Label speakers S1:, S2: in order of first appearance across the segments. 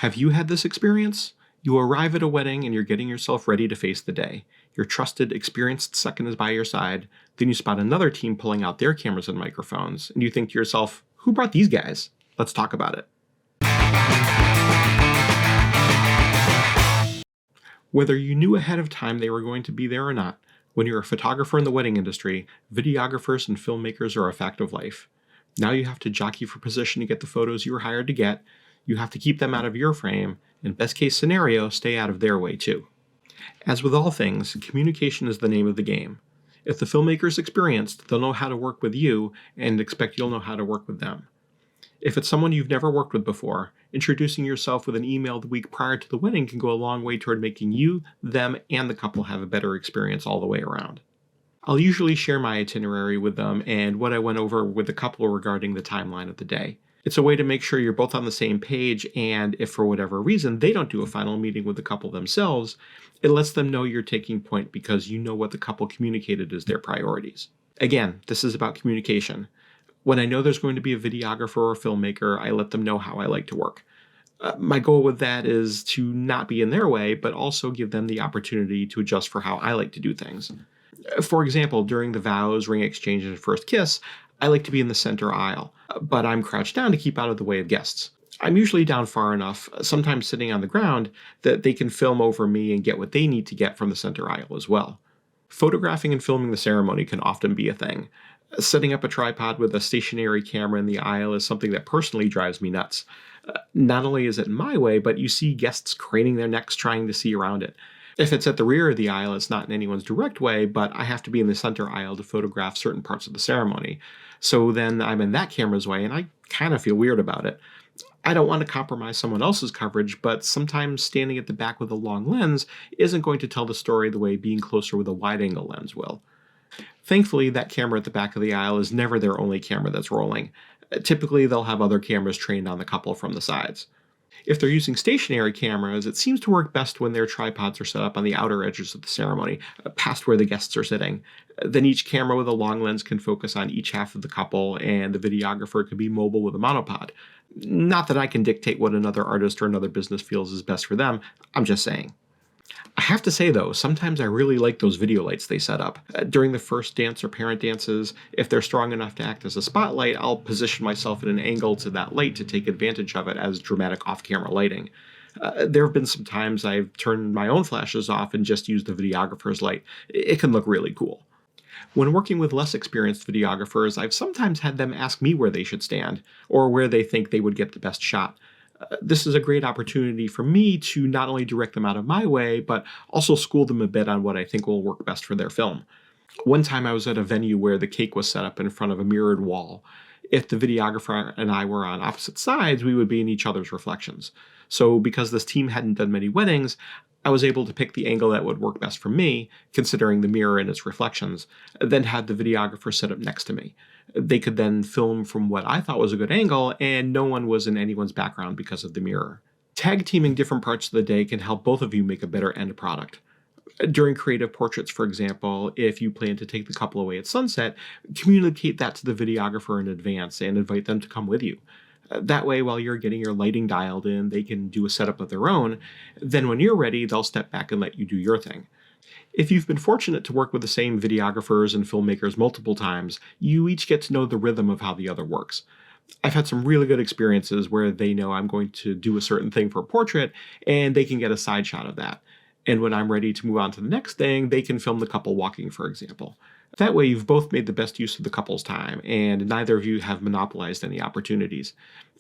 S1: Have you had this experience? You arrive at a wedding and you're getting yourself ready to face the day. Your trusted, experienced second is by your side. Then you spot another team pulling out their cameras and microphones, and you think to yourself, who brought these guys? Let's talk about it. Whether you knew ahead of time they were going to be there or not, when you're a photographer in the wedding industry, videographers and filmmakers are a fact of life. Now you have to jockey for position to get the photos you were hired to get, you have to keep them out of your frame, and best case scenario, stay out of their way too. As with all things, communication is the name of the game. If the filmmaker's experienced, they'll know how to work with you and expect you'll know how to work with them. If it's someone you've never worked with before, introducing yourself with an email the week prior to the wedding can go a long way toward making you, them, and the couple have a better experience all the way around. I'll usually share my itinerary with them and what I went over with the couple regarding the timeline of the day. It's a way to make sure you're both on the same page, and if for whatever reason they don't do a final meeting with the couple themselves, it lets them know you're taking point because you know what the couple communicated as their priorities. Again, this is about communication. When I know there's going to be a videographer or a filmmaker, I let them know how I like to work. My goal with that is to not be in their way, but also give them the opportunity to adjust for how I like to do things. For example, during the vows, ring exchange, and first kiss, I like to be in the center aisle, but I'm crouched down to keep out of the way of guests. I'm usually down far enough, sometimes sitting on the ground, that they can film over me and get what they need to get from the center aisle as well. Photographing and filming the ceremony can often be a thing. Setting up a tripod with a stationary camera in the aisle is something that personally drives me nuts. Not only is it in my way, but you see guests craning their necks trying to see around it. If it's at the rear of the aisle, it's not in anyone's direct way, but I have to be in the center aisle to photograph certain parts of the ceremony. So then I'm in that camera's way, and I kind of feel weird about it. I don't want to compromise someone else's coverage, but sometimes standing at the back with a long lens isn't going to tell the story the way being closer with a wide-angle lens will. Thankfully, that camera at the back of the aisle is never their only camera that's rolling. Typically, they'll have other cameras trained on the couple from the sides. If they're using stationary cameras, it seems to work best when their tripods are set up on the outer edges of the ceremony, past where the guests are sitting. Then each camera with a long lens can focus on each half of the couple, and the videographer can be mobile with a monopod. Not that I can dictate what another artist or another business feels is best for them, I'm just saying. I have to say though, sometimes I really like those video lights they set up. During the first dance or parent dances, if they're strong enough to act as a spotlight, I'll position myself at an angle to that light to take advantage of it as dramatic off-camera lighting. There have been some times I've turned my own flashes off and just used the videographer's light. It can look really cool. When working with less experienced videographers, I've sometimes had them ask me where they should stand, or where they think they would get the best shot. This is a great opportunity for me to not only direct them out of my way, but also school them a bit on what I think will work best for their film. One time I was at a venue where the cake was set up in front of a mirrored wall. If the videographer and I were on opposite sides, we would be in each other's reflections. So because this team hadn't done many weddings, I was able to pick the angle that would work best for me, considering the mirror and its reflections, then had the videographer sit up next to me. They could then film from what I thought was a good angle, and no one was in anyone's background because of the mirror. Tag teaming different parts of the day can help both of you make a better end product. During creative portraits, for example, if you plan to take the couple away at sunset, communicate that to the videographer in advance and invite them to come with you. That way, while you're getting your lighting dialed in, they can do a setup of their own. Then when you're ready, they'll step back and let you do your thing. If you've been fortunate to work with the same videographers and filmmakers multiple times, you each get to know the rhythm of how the other works. I've had some really good experiences where they know I'm going to do a certain thing for a portrait, and they can get a side shot of that. And when I'm ready to move on to the next thing, they can film the couple walking, for example. That way you've both made the best use of the couple's time, and neither of you have monopolized any opportunities.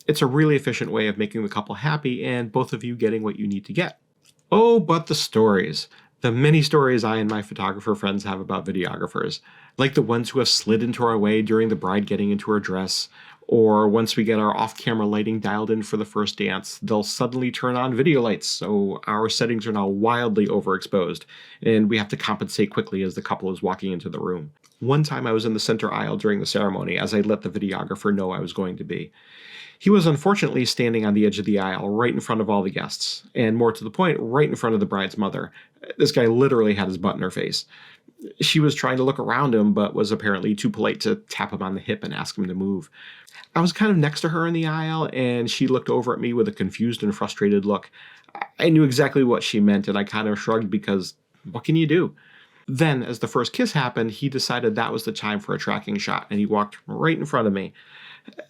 S1: It's a really efficient way of making the couple happy and both of you getting what you need to get. Oh, but the stories. The many stories I and my photographer friends have about videographers, like the ones who have slid into our way during the bride getting into her dress, or once we get our off-camera lighting dialed in for the first dance, they'll suddenly turn on video lights, so our settings are now wildly overexposed, and we have to compensate quickly as the couple is walking into the room. One time I was in the center aisle during the ceremony, as I let the videographer know I was going to be. He was unfortunately standing on the edge of the aisle, right in front of all the guests, and more to the point, right in front of the bride's mother. This guy literally had his butt in her face. She was trying to look around him, but was apparently too polite to tap him on the hip and ask him to move. I was kind of next to her in the aisle, and she looked over at me with a confused and frustrated look. I knew exactly what she meant, and I kind of shrugged because what can you do? Then, as the first kiss happened, he decided that was the time for a tracking shot, and he walked right in front of me.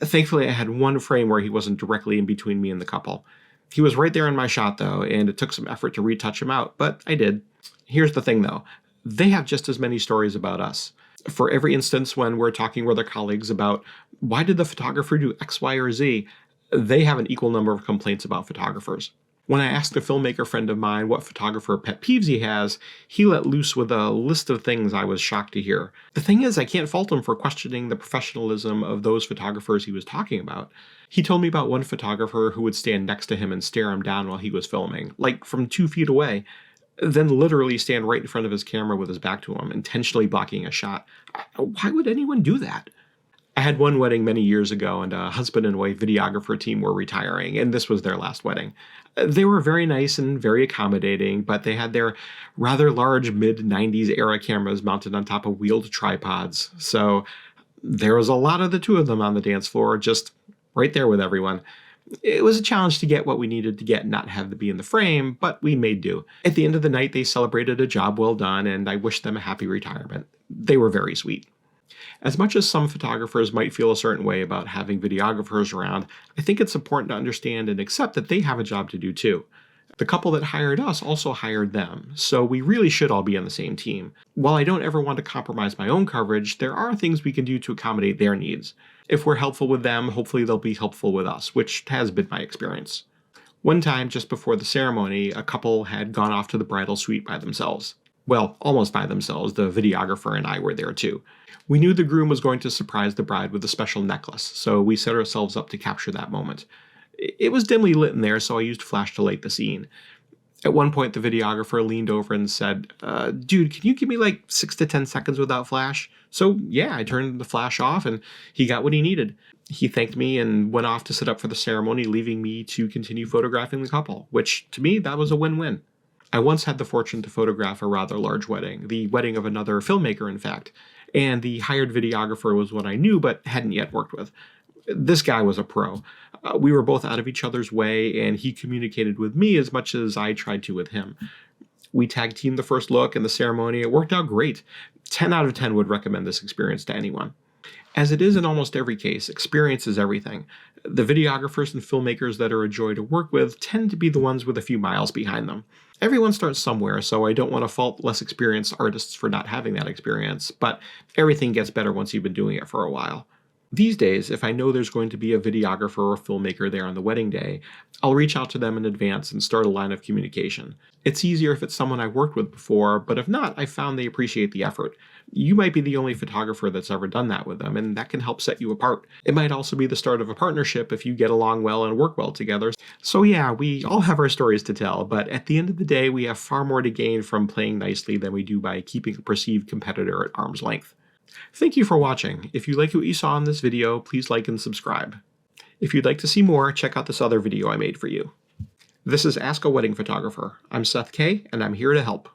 S1: Thankfully, I had one frame where he wasn't directly in between me and the couple. He was right there in my shot, though, and it took some effort to retouch him out, but I did. Here's the thing, though. They have just as many stories about us. For every instance when we're talking with our colleagues about why did the photographer do X, Y, or Z, they have an equal number of complaints about photographers. When I asked a filmmaker friend of mine what photographer pet peeves he has, he let loose with a list of things I was shocked to hear. The thing is, I can't fault him for questioning the professionalism of those photographers he was talking about. He told me about one photographer who would stand next to him and stare him down while he was filming, like from 2 feet away, then literally stand right in front of his camera with his back to him, intentionally blocking a shot. Why would anyone do that? I had one wedding many years ago, and a husband and wife videographer team were retiring, and this was their last wedding. They were very nice and very accommodating, but they had their rather large mid-90s era cameras mounted on top of wheeled tripods, so there was a lot of the two of them on the dance floor, just right there with everyone. It was a challenge to get what we needed to get and not have to be in the frame, but we made do. At the end of the night, they celebrated a job well done, and I wished them a happy retirement. They were very sweet. As much as some photographers might feel a certain way about having videographers around, I think it's important to understand and accept that they have a job to do too. The couple that hired us also hired them, so we really should all be on the same team. While I don't ever want to compromise my own coverage, there are things we can do to accommodate their needs. If we're helpful with them, hopefully they'll be helpful with us, which has been my experience. One time, just before the ceremony, a couple had gone off to the bridal suite by themselves. Well, almost by themselves. The videographer and I were there too. We knew the groom was going to surprise the bride with a special necklace, so we set ourselves up to capture that moment. It was dimly lit in there, so I used flash to light the scene. At one point, the videographer leaned over and said, dude, can you give me like 6 to 10 seconds without flash? So yeah, I turned the flash off and he got what he needed. He thanked me and went off to sit up for the ceremony, leaving me to continue photographing the couple, which to me, that was a win-win. I once had the fortune to photograph a rather large wedding, the wedding of another filmmaker, in fact, and the hired videographer was what I knew but hadn't yet worked with. This guy was a pro. We were both out of each other's way, and he communicated with me as much as I tried to with him. We tag teamed the first look and the ceremony. It worked out great. 10 out of 10 would recommend this experience to anyone. As it is in almost every case, experience is everything. The videographers and filmmakers that are a joy to work with tend to be the ones with a few miles behind them. Everyone starts somewhere, so I don't want to fault less experienced artists for not having that experience, but everything gets better once you've been doing it for a while. These days, if I know there's going to be a videographer or filmmaker there on the wedding day, I'll reach out to them in advance and start a line of communication. It's easier if it's someone I've worked with before, but if not, I've found they appreciate the effort. You might be the only photographer that's ever done that with them, and that can help set you apart. It might also be the start of a partnership if you get along well and work well together. So yeah, we all have our stories to tell, but at the end of the day, we have far more to gain from playing nicely than we do by keeping a perceived competitor at arm's length. Thank you for watching. If you like what you saw in this video, please like and subscribe. If you'd like to see more, check out this other video I made for you. This is Ask a Wedding Photographer. I'm Seth K, and I'm here to help.